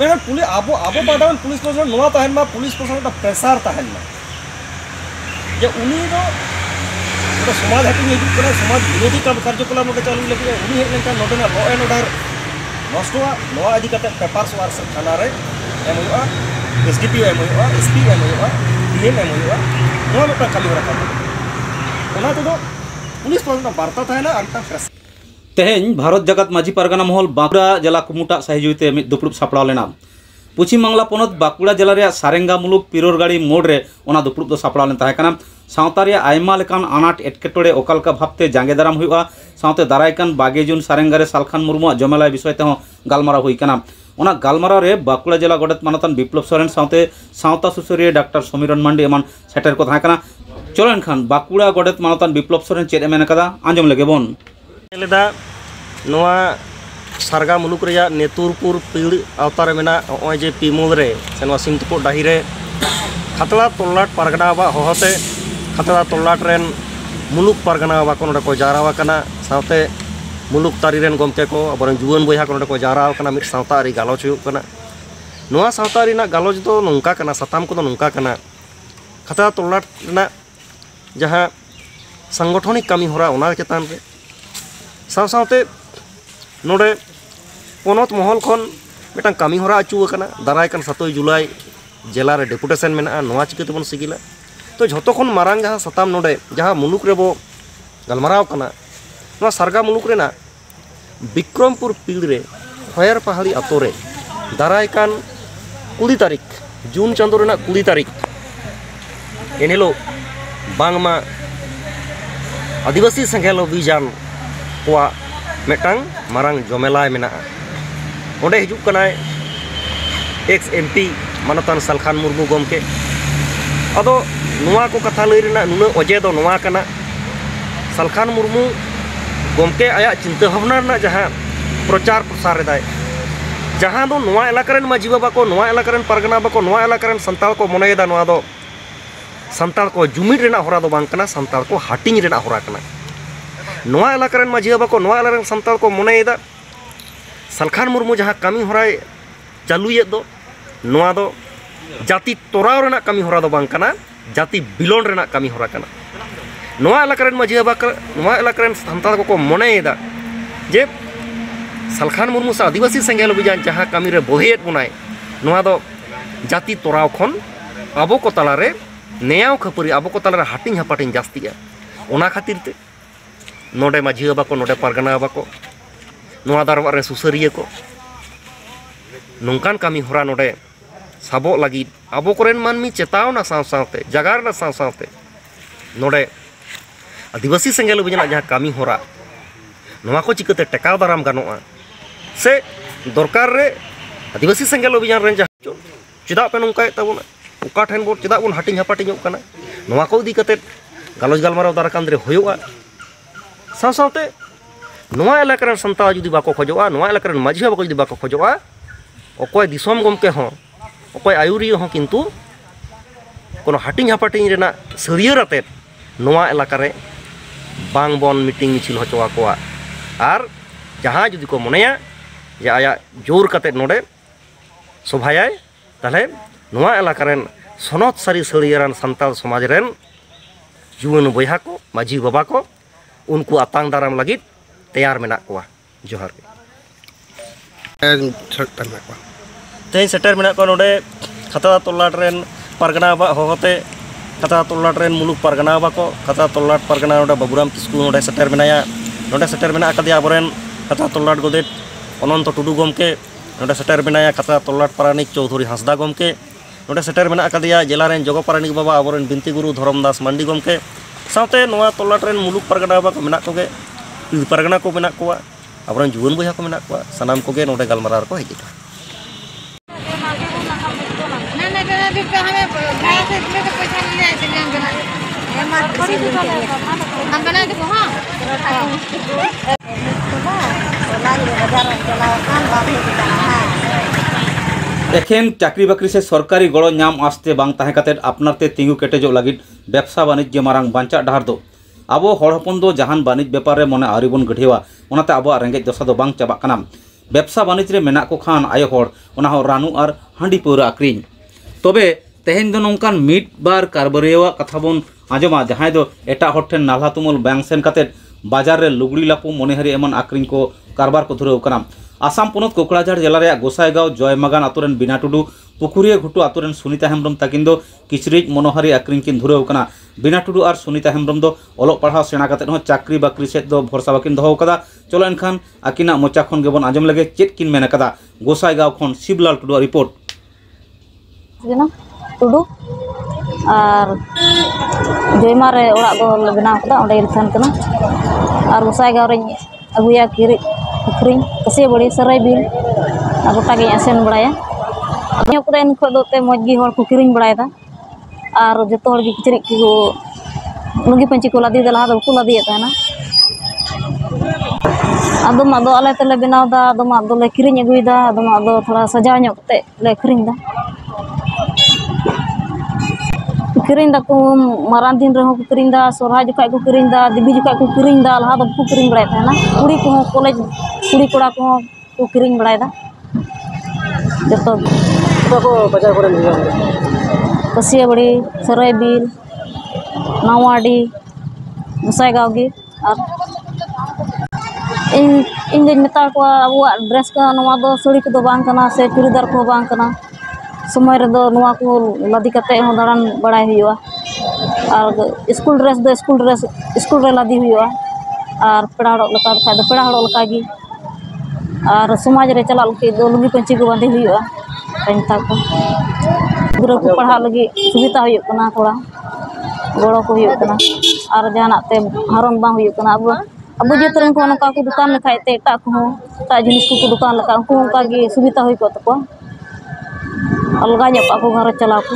मेरा पुलिस आबो पाटान पुलिस प्रशासन नोआ तहन मा पुलिस प्रशासन का प्रेसार तहन मा जे उनी दो तो समाज हटिंग हिजुग कना समाज विरोधी कार्यकलाप नोटे चालू लगे उनी हेज लेनका नोटेना लॉ एंड ऑर्डर नष्टवा नोआ इदी कते पेपर्स वार से थाना रे एम हुआ एसडीपीओ एम हुआ एसपी एम हुआ डीएम एम हुआ नोआ में कमी हो रखा ओना तो पुलिस प्रशासन वार्ता तहना अंता प्रेस तेहें भारत जगत माझी परगना महल बांकुड़ा जिला कुमुटा सहयोगिते मिद दुपुड़ सापड़ा लेना पश्चिम बांगला पनत बांकुड़ा जिला रे सारेंगा मुलुक पिरोरगाड़ी मोड़ रे ओना दुपुड़ दो सापड़ा लेन ताहे कना सावता रे आयमा लेकान आनाट एटकेटोड़े ओकालका भावते जांगे दाराम हुआ सावते दारायकान 22 जून सारेंगा रे सालखान मुर्मू जमेला विषय तेहो गालमाराव हुई कना ओना गालमाराव रे बांकुड़ा जिला गोडेत मानतान विप्लव सोरेन सावते सावता सुसुरिया डॉक्टर समीरन मांडी एमान सेटर को ताहे कना चलो एनखान बांकुड़ा गोडेत मानतान विप्लव सोरेन चेद मेन कदा आंजम लेगे बोन नोआ सारगा मुलुक रेया नेतुरपुर पीड़ आवतारे मेना नॉय जे पीमुल रे से नोआ सिमतुपुर डाही रे खतड़ा तोलाट परगना बा होहते खतड़ा तोलाट रेन मुलुक परगना बा को नोडे को जारावा कना सावते मुलुक तारी रेन गमके को अबरन जुवन बोया को नोडे को जाराव कना मिट सावतारी गालोच हुयुग कना नोआ सावतारी ना गालोच दो नोंका कना सताम को नोंका कना खतड़ा तोलाट ना जहां संगठनिक कमी होरा ओना चेतान रे सावते नोडे पनत महल खन मिटांग कमी होरा अचू कना दारायकान 7 जुलाई जिला रे डेपुटेशन मेना नोआ चिकते बन सिगिला तो झतो खन मारांग जहां सताम नोडे जहां मुलुक रे बो गलमाराव कना नोआ सारगा मुलुक रेना विक्रमपुर पीड़ रे खयर पहाड़ी अतो रे दारायकान 20 तारीख जून चंदो रेना 20 तारीख एनेलो बांगमा आदिवासी संघेल अभियान को मेटांग मारांग जमेलाय मेना ओंडे हिजुग कनाय एक्स एमपी मानतान सालखान मुर्मू गमके अदो नुआ को कथा लई रेना नुना अजे दो नुआ कना सालखान मुर्मू गमके आया चिंता भावना रेना जहां प्रचार प्रसार रेदाय जहां दो नुआ इलाका रेन माजी बाबा को नुआ इलाका रेन परगना बाको नुआ इलाका रेन संताल को मनेदा नुआ दो संताल को जुमिद रेना होरा दो बांग कना संताल को हाटिंग रेना होरा कना नोआ इलाका रेन माजी बाबा को नोआ इलाका रेन संताल को मनेदा सालखान मुर्मू जहां कमी होराय चालुये दो नोआ दो जाति तोराव रेना कमी होरा दो बांग कना जाति बिलोन रेना कमी होरा कना नोआ इलाका रेन माजी बाबा नोआ इलाका रेन संताल को मनेदा जे सालखान मुर्मू सा आदिवासी संघेल अभियान जहां कमी रे बोहेत बुनाय नोआ दो जाति तोराव खन आबो को तलारे नेयाव खपरी आबो को तलारे हाटिंग हापाटिंग जास्तिया ओना खातिर ते नोडे माझी बाबा को नोडे परगना बाबा को नोआ दरबार रे सुसरिया को नोंकान कमी होरा नोडे साबो लगी आबो कोरेन मानमी चेतावना साव सावते जगारना साव सावते नोडे आदिवासी संघेल अभियान जहां कमी होरा नोआ को चिकते टेकाव दाराम गानोआ से दरकार रे आदिवासी संघेल अभियान रेन जहां चिदा पे नोंकाय ताबोना उका ठेन बो चिदा बोन हाटिंग हापाटिंग कना नोआ को इदी कते गालोज गालमाराव दाराकान रे होयोआ साव सावते नोआ इलाका रेन संताल जुदी बाको खोजोआ नोआ इलाका रेन माझी बाको जुदी बाको खोजोआ अकय दिसोम गमके हो अकय आयुरियो हो किंतु कोनो हाटिंग हापाटिंग रेना सरियर आते नोआ इलाका रे बांग बन मीटिंग मिছিল होचोआ कोआ आर जहां जुदी को मनेया जे आया जोर कते नोडे सभायाय ताले नोआ इलाका रेन सनत सारी सरियरान संताल समाज रेन जुवन बयहा को माझी बाबा को उनको आतांग दाराम लगी तैयार मेना कोआ जोहार तेज सेटर मेना को नोडे खतरा तोलाट रेन परगना बा होते खतरा तोलाट रेन मुलुक परगना बा को खतरा तोलाट परगना नोडे बाबुराम किस्कू नोडे सेटर मेनाया नोडे सेटर मेना कदिया आबरेन खतरा तोलाट गोदेत अनंत टुडू गमके नोडे सेटर मेनाया खतरा तोलाट पारानिक चौधरी हांसदा गमके नोडे सेटर मेना कदिया जिला रेन जगो पारानिक बाबा आबरेन बिनती गुरु धरमदास मांडी गमके सावते नोआ तोलाट रेन मुलुक परगना बा को मेना कोगे परगना को मेना कोआ आबरेन जुवन बोया को मेना कोआ सनाम कोगे नोडे गालमाराव को हेजिता एखेन चाकरी बाकरी से सरकारी गड़ो नाम आस्ते बांग ताहे काते आपनारते तिंगु केटेजो लगिद व्यवसा वाणिज्य मारांग बांचा डाहार दो आबो हड़ हपन दो जहान वाणिज्य व्यापार रे मने आरिबन गढ़ेवा ओनाते आबो रेंगेज दशा दो बांग चाबा काना व्यवसा बाणिज्य मेना को खान आयो हर ओना हो रानू और हांडी पौरा आक्रिन तबे तेहेन दो नोंकान मिड बार कारबारियावा कथा बोन आजमा जहां दो एटा हर ठेन नाल्हा तुमुल बैंग सेन काते बाजार रे लुगड़ी लापो मनेहारी एमन आक्रिन को कारबार को धुराव कना आसाम पोनत कोकड़ाझाड़ जिला रे गोसाईगांव जयमागान आतुरेन बिना टुडू पुकुरिया घुटू आतुरेन सुनीता हेम्ब्रम ताकिन दो किचरिज मनोहारी आक्रिन किन धुराव कना बिना टुडू और सुनीता हेम्ब्रम दो ओलोग पढ़ाव सेना काते हो चाकरी बाकरी सेद दो भरसा बाकिन दोहो कदा चलो एनखान आकिना मोचा खन गेबन आजम लगे चेत किन मेन कदा गोसाईगांव खन शिवलाल टुडू रिपोर्ट टुडू और जयमा रे ओड़ा दो बनाव कदा ओंडे थान कना और गोसाईगांव रे अगुया किरि अखरिन कसे बड़ी सराय बिल गोटा गे आसेन बड़ाया अनियो को इन खो दोते मजगी हर को किरिन बड़ायदा और जतो हर गी किचरी को लुंगी पंची को लादी दला दो को लादी था ना आदम आदो आले तले बनाव दा आदम आदो ले किरिन अगुइदा आदम आदो थोड़ा सजाव ᱧᱚᱜ कते ले अखरिन दा किरिन दा को मारान दिन रहो को किरिन दा सोरहा जखा को किरिन दा दिबी जखा को किरिन दा लहा दो को किरिन बड़ाय था ना कुड़ी को कॉलेज कुड़ी कोड़ा को किरिन बड़ाय दा जतो को बाजार करे लिया कसिया बड़ी सराय बिल नावाडी गोसाईगांव गे और इन दिन मेता को अब ड्रेस का नवा दो साड़ी को दो बांग कना से चूड़ीदार को बांग कना समय रे दो नवा को लादी कते हो दाड़ान बड़ाय हुआ और स्कूल ड्रेस रे लादी हुआ और पेड़ा हड़क लका खा दो पेड़ा हड़क लका गी और समाज रे चला लके दो लुंगी पंची को बांधे हुआ पेंटा को गुरु को पढ़ा लगी सुविधा हुई कना थोड़ा गड़ो को हुई कना और जहां ते हरन बांग हुई कना अब जेतरन को नका को दुकान लखाय ते ता को ता जिनिस को दुकान लका उनको उनका गी सुविधा हुई को तको अलगा ᱧᱚᱜ को घर चला को